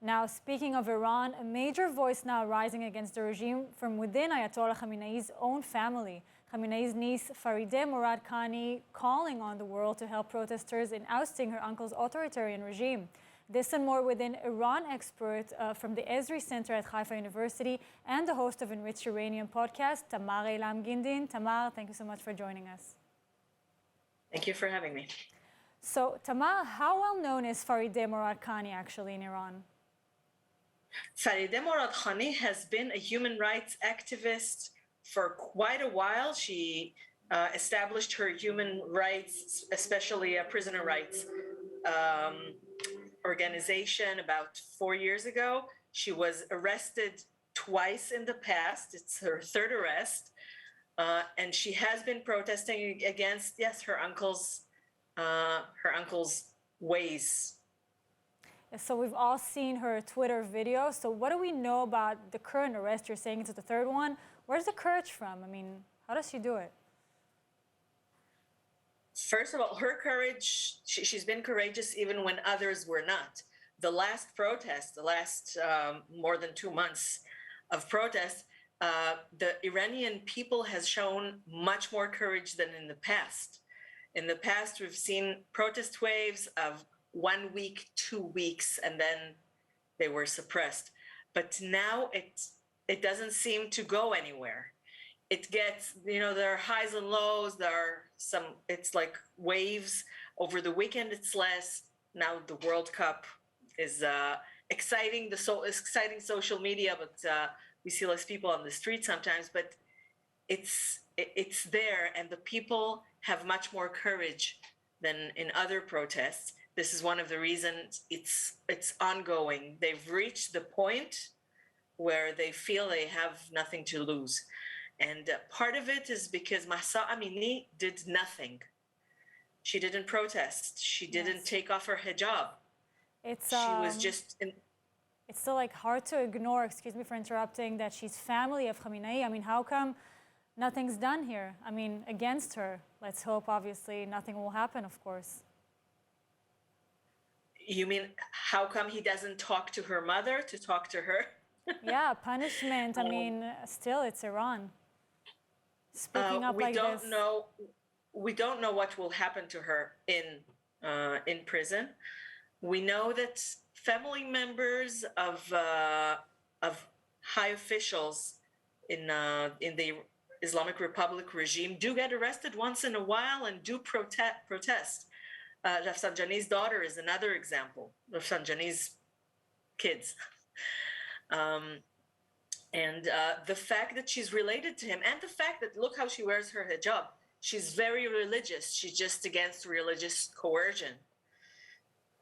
Now, speaking of Iran, a major voice now rising against the regime from within Ayatollah Khamenei's own family. Khamenei's niece, Farideh Murad Khani, calling on the world to help protesters in ousting her uncle's authoritarian regime. This and more with an Iran expert from the Esri Center at Haifa University and the host of Enriched Uranium podcast, Thamar Eilam Gindin. Tamar, thank you so much for joining us. Thank you for having me. So, Tamar, how well known is Farideh Murad Khani actually in Iran? Farideh Murad Khani has been a human rights activist for quite a while. She established her human rights, especially prisoner rights organization about 4 years ago. She was arrested twice in the past. It's her third arrest. And she has been protesting against, yes, her uncle's ways. So we've all seen her Twitter video. So what do we know about the current arrest? You're saying it's the third one. Where's the courage from? I mean, how does she do it? First of all, her courage, she's been courageous even when others were not. The last protest, the last more than 2 months of protests, the Iranian people has shown much more courage than in the past. In the past, we've seen protest waves of 1 week, 2 weeks, and then they were suppressed. But now it doesn't seem to go anywhere. It gets, there are highs and lows. There are it's like waves. Over the weekend, it's less. Now the World Cup is exciting, exciting social media, but we see less people on the street sometimes. But it's there, and the people have much more courage than in other protests. This is one of the reasons it's ongoing. They've reached the point where they feel they have nothing to lose. And part of it is because Mahsa Amini did nothing. She didn't protest. She didn't take off her hijab. She was just... It's still hard to ignore, excuse me for interrupting, that she's family of Khamenei. I mean, how come nothing's done here? I mean, against her. Let's hope, obviously, nothing will happen, of course. You mean, how come he doesn't talk to her mother to talk to her? Yeah, punishment. I mean, still, it's Iran. Speaking up like this. We don't know what will happen to her in prison. We know that family members of high officials in the Islamic Republic regime do get arrested once in a while and do protest. Rafsanjani's daughter is another example. Rafsanjani's kids. And the fact that she's related to him, and the fact that look how she wears her hijab. She's very religious. She's just against religious coercion.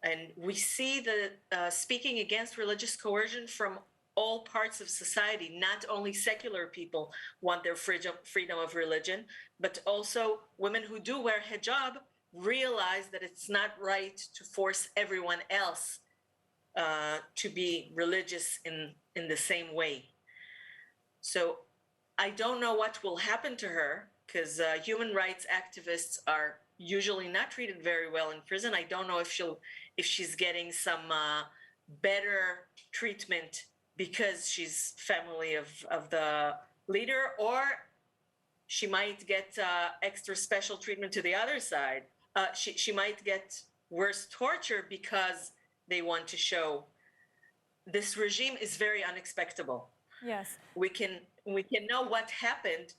And we see the speaking against religious coercion from all parts of society. Not only secular people want their freedom of religion, but also women who do wear hijab realize that it's not right to force everyone else to be religious in the same way. So I don't know what will happen to her, because human rights activists are usually not treated very well in prison. I don't know if she's getting some better treatment because she's family of the leader, or she might get extra special treatment to the other side. She might get worse torture because they want to show this regime is very unexpectable. Yes. We can know what happened,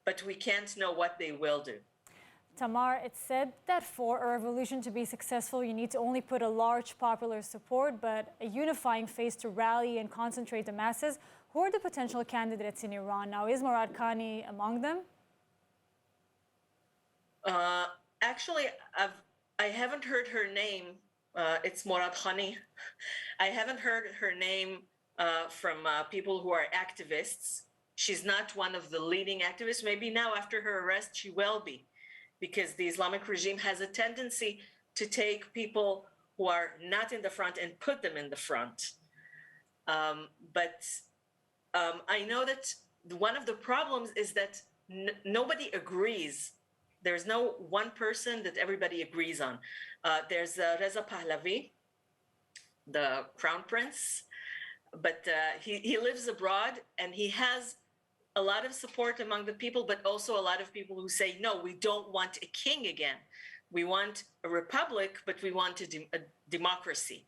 but we can't know what they will do. Tamar, it's said that for a revolution to be successful, you need to only put a large popular support, but a unifying face to rally and concentrate the masses. Who are the potential candidates in Iran now? Is Murad Khani among them? Actually, I haven't heard her name. It's Murad Khani. I haven't heard her name from people who are activists. She's not one of the leading activists. Maybe now after her arrest, she will be, because the Islamic regime has a tendency to take people who are not in the front and put them in the front. But I know that one of the problems is that nobody agrees. There's no one person that everybody agrees on. There's Reza Pahlavi, the crown prince, but he lives abroad, and he has a lot of support among the people, but also a lot of people who say, no, we don't want a king again. We want a republic, but we want a democracy.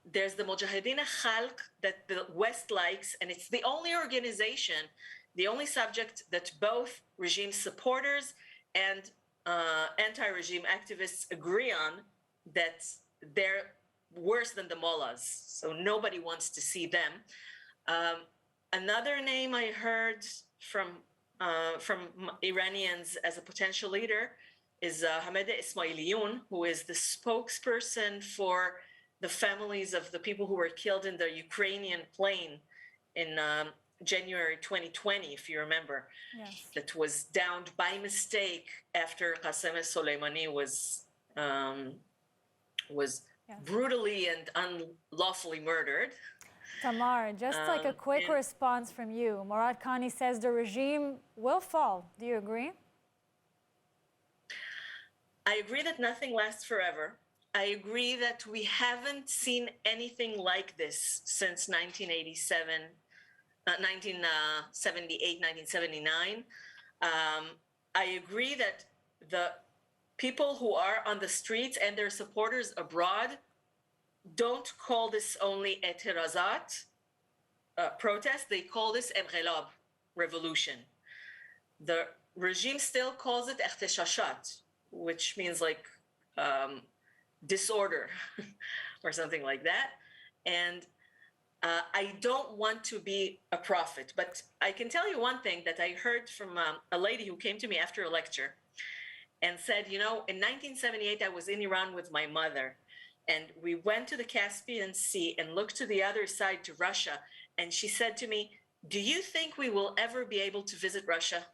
There's the Mujahideen Khalq that the West likes, and it's the only organization, the only subject that both regime supporters and anti-regime activists agree on, that they're worse than the mullahs. So nobody wants to see them. Another name I heard from Iranians as a potential leader is Hamedeh Ismailiyun, who is the spokesperson for the families of the people who were killed in the Ukrainian plane in January 2020, if you remember. Yes. That was downed by mistake after Qasem Soleimani was Yes. brutally and unlawfully murdered. Tamar, just like a quick response from you. Morad Kani says the regime will fall. Do you agree? I agree that nothing lasts forever. I agree that we haven't seen anything like this since 1978, 1979. I agree that the people who are on the streets and their supporters abroad don't call this only etirazat, protest, they call this enqilab, revolution. The regime still calls it اغتشاشات, which means like disorder or something like that. And I don't want to be a prophet, but I can tell you one thing that I heard from a lady who came to me after a lecture and said, you know, in 1978, I was in Iran with my mother, and we went to the Caspian Sea and looked to the other side, to Russia. And she said to me, do you think we will ever be able to visit Russia?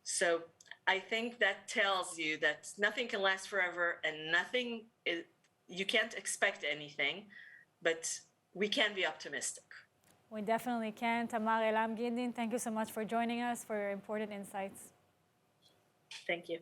So I think that tells you that nothing can last forever, and you can't expect anything, but we can be optimistic. We definitely can. Thamar Eilam Gindin, thank you so much for joining us, for your important insights. Thank you.